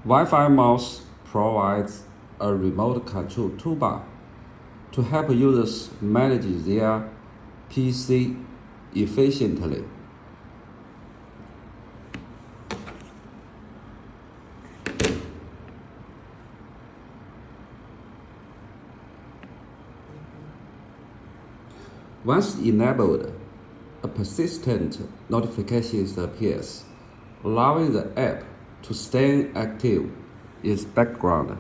Wi-Fi Mouse provides a remote control toolbar to help users manage their PC efficiently. Once enabled, a persistent notification appears, allowing the app to stay active in the background.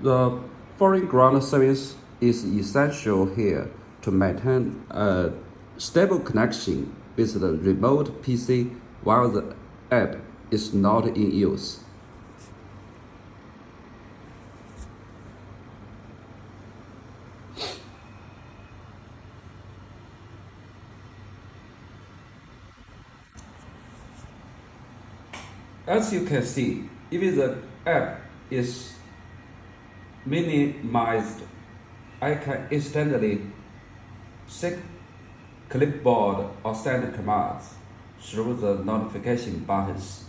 The Foreground Service is essential here to maintain a stable connection with the remote PC while the app is not in use. As you can see, if the app is minimized, I can instantly sync clipboard or send commands through the notification buttons.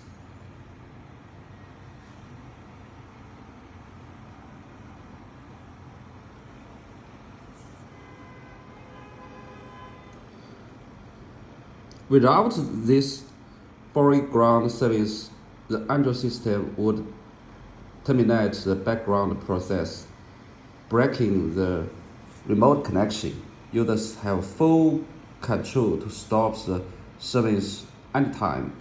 Without this foreground service, the Android system would terminate the background process, breaking the remote connection. Users have full control to stop the service anytime